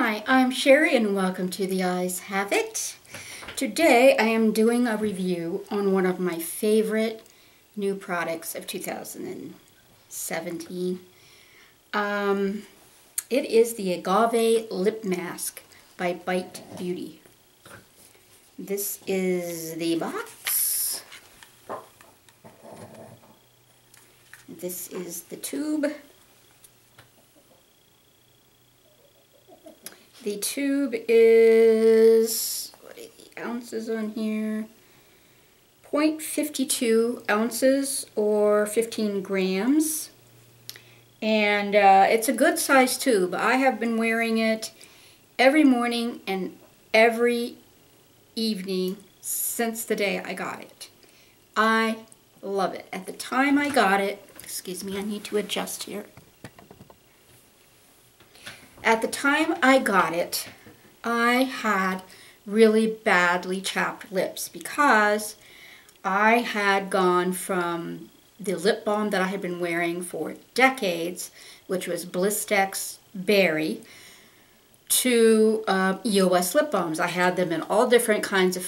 Hi, I'm Sherry and welcome to The Eyes Have It. Today I am doing a review on one of my favorite new products of 2017. It is the Agave Lip Mask by Bite Beauty. This is the box. This is the tube. The tube is, what are the ounces on here? 0.52 ounces or 15 grams. And it's a good size tube. I have been wearing it every morning and every evening since the day I got it. I love it. At the time I got it, excuse me, I need to adjust here. At the time I got it, I had really badly chapped lips because I had gone from the lip balm that I had been wearing for decades, which was Blistex Berry, to EOS lip balms. I had them in all different kinds of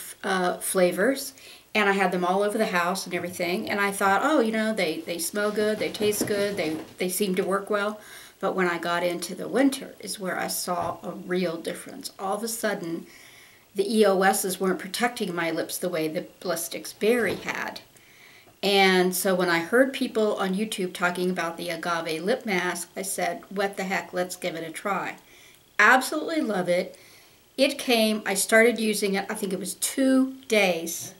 flavors, and I had them all over the house and everything. And I thought, oh, you know, they smell good, they taste good, they seem to work well. But when I got into the winter is where I saw a real difference. All of a sudden, the EOSs weren't protecting my lips the way the Blistex Berry had. And so when I heard people on YouTube talking about the Agave lip mask, I said, what the heck, let's give it a try. Absolutely love it. It came, I started using it, I think it was 2 days,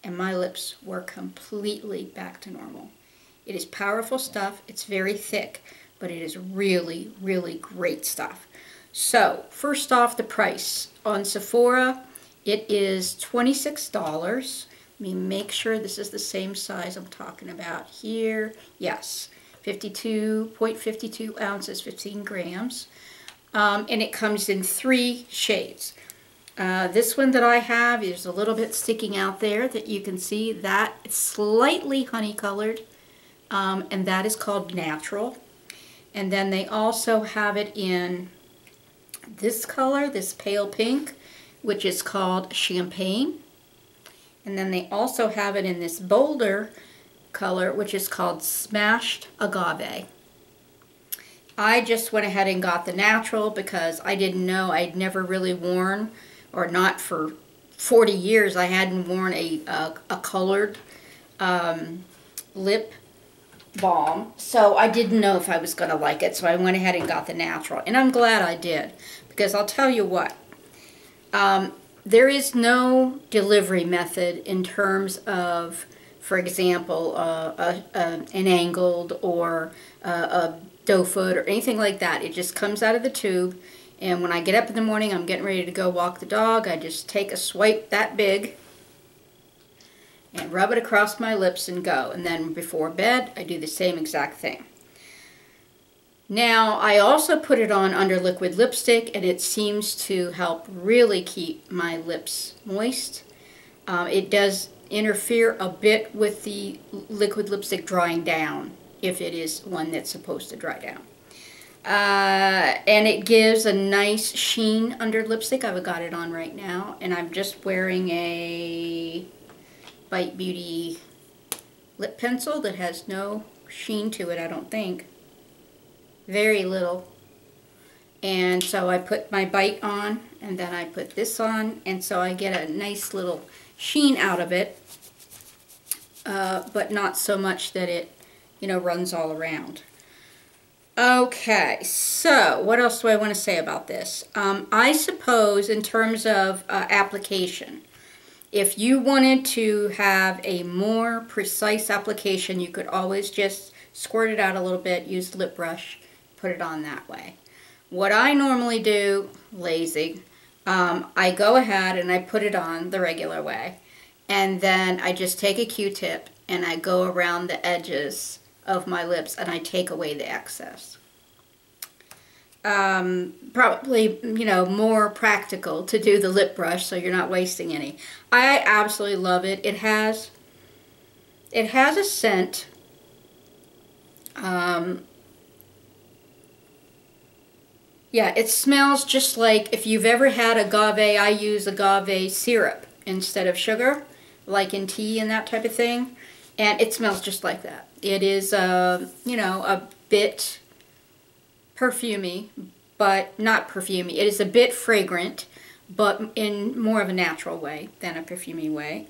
and my lips were completely back to normal. It is powerful stuff, it's very thick, but it is really, really great stuff. So, first off, the price. On Sephora, it is $26. Let me make sure this is the same size I'm talking about here. Yes, 52.52 ounces, 15 grams. And it comes in 3 shades. This one that I have is a little bit sticking out there that you can see. That it's slightly honey colored, and that is called Natural. And then they also have it in this color, this pale pink, which is called Champagne. And then they also have it in this bolder color, which is called Smashed Agave. I just went ahead and got the Natural because I didn't know, I'd never really worn, or not for 40 years, I hadn't worn a colored lip balm, so I didn't know if I was going to like it, so I went ahead and got the Natural, and I'm glad I did, because I'll tell you what, there is no delivery method in terms of, for example, an angled or a doe foot or anything like that. It just comes out of the tube, and when I get up in the morning, I'm getting ready to go walk the dog, I just take a swipe that big and rub it across my lips and go. And then before bed, I do the same exact thing. Now, I also put it on under liquid lipstick, and it seems to help really keep my lips moist. It does interfere a bit with the liquid lipstick drying down, if it is one that's supposed to dry down. And it gives a nice sheen under lipstick. I've got it on right now, and I'm just wearing a Bite Beauty lip pencil that has no sheen to it, I don't think. Very little. And so I put my Bite on, and then I put this on, and so I get a nice little sheen out of it, but not so much that it, you know, runs all around. Okay, so what else do I want to say about this? I suppose in terms of application, if you wanted to have a more precise application, you could always just squirt it out a little bit, use the lip brush, put it on that way. What I normally do, lazy, I go ahead and I put it on the regular way, and then I just take a Q-tip and I go around the edges of my lips and I take away the excess. Probably, you know, more practical to do the lip brush so you're not wasting any. I absolutely love it. It has a scent. Yeah, it smells just like, if you've ever had agave, I use agave syrup instead of sugar, like in tea and that type of thing. And it smells just like that. It is, you know, a bit perfumey, but not perfumey. It is a bit fragrant, but in more of a natural way than a perfumey way.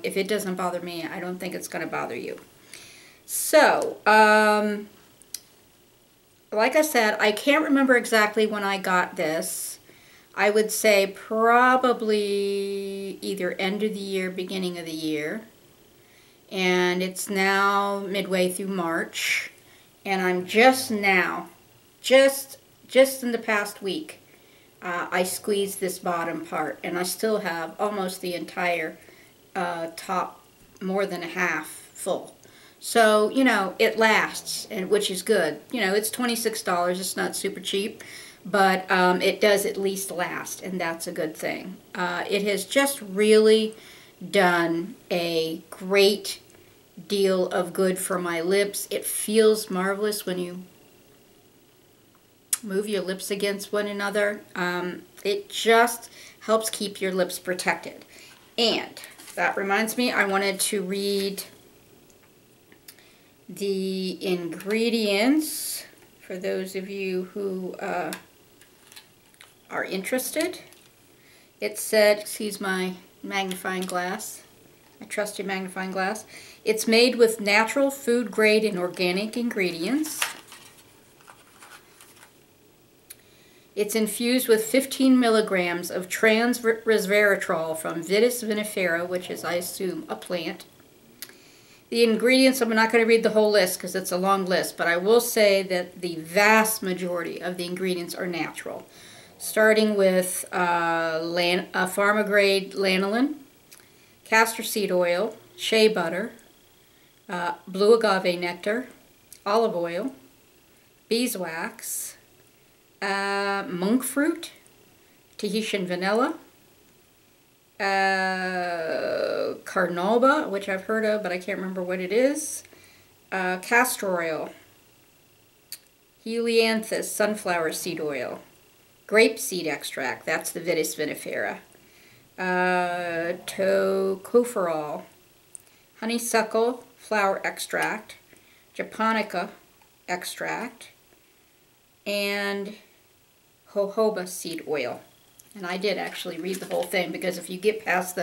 If it doesn't bother me, I don't think it's going to bother you. So, like I said, I can't remember exactly when I got this. I would say probably either end of the year, beginning of the year. And it's now midway through March. And I'm just now, just in the past week, I squeezed this bottom part. And I still have almost the entire top, more than a half full. So, you know, it lasts, and which is good. You know, it's $26. It's not super cheap, but it does at least last, and that's a good thing. It has just really done a great deal of good for my lips. It feels marvelous when you move your lips against one another. It just helps keep your lips protected. And that reminds me, I wanted to read the ingredients for those of you who are interested. It said, excuse my magnifying glass, my trusty magnifying glass, it's made with natural food grade and organic ingredients. It's infused with 15 milligrams of trans resveratrol from Vitis vinifera, which is, I assume, a plant. The ingredients, I'm not going to read the whole list because it's a long list, but I will say that the vast majority of the ingredients are natural. Starting with pharma-grade lanolin, castor seed oil, shea butter, blue agave nectar, olive oil, beeswax, monk fruit, Tahitian vanilla, carnauba, which I've heard of, but I can't remember what it is, castor oil, helianthus, sunflower seed oil, grape seed extract, that's the Vitis vinifera, tocopherol, honeysuckle flower extract, japonica extract, and jojoba seed oil. And I did actually read the whole thing, because if you get past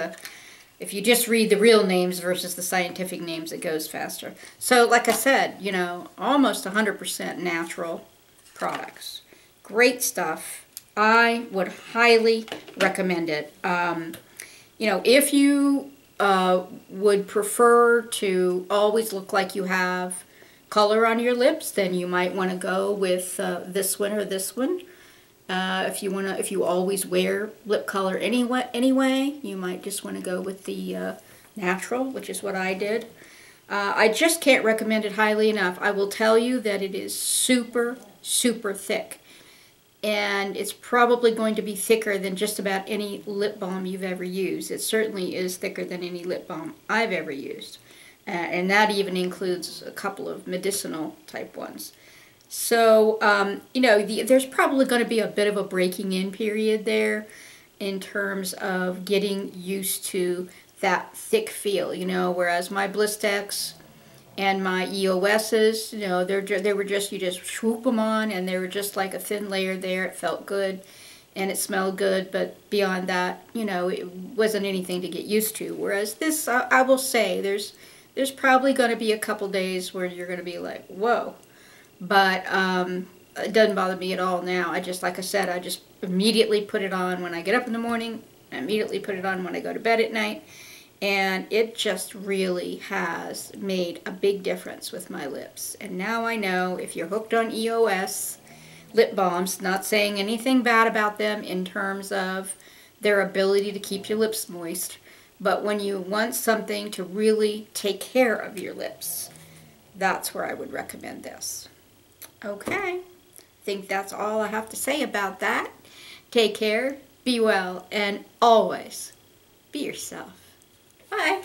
if you just read the real names versus the scientific names, it goes faster. So, like I said, you know, almost 100% natural products. Great stuff. I would highly recommend it. You know, if you would prefer to always look like you have color on your lips, then you might want to go with this one or this one. If you always wear lip color anyway, you might just want to go with the natural, which is what I did. I just can't recommend it highly enough. I will tell you that it is super, super thick. And it's probably going to be thicker than just about any lip balm you've ever used. It certainly is thicker than any lip balm I've ever used. And that even includes a couple of medicinal type ones. So, you know, there's probably going to be a bit of a breaking in period there in terms of getting used to that thick feel, you know, whereas my Blistex and my EOS's, you know, they were just, you just swoop them on and they were just like a thin layer there. It felt good and it smelled good, but beyond that, you know, it wasn't anything to get used to. Whereas this, I will say, there's probably going to be a couple days where you're going to be like, whoa. But it doesn't bother me at all now. I just, like I said, I just immediately put it on when I get up in the morning. I immediately put it on when I go to bed at night. And it just really has made a big difference with my lips. And now I know if you're hooked on EOS lip balms, not saying anything bad about them in terms of their ability to keep your lips moist, but when you want something to really take care of your lips, that's where I would recommend this. Okay, I think that's all I have to say about that. Take care, be well, and always be yourself. Bye.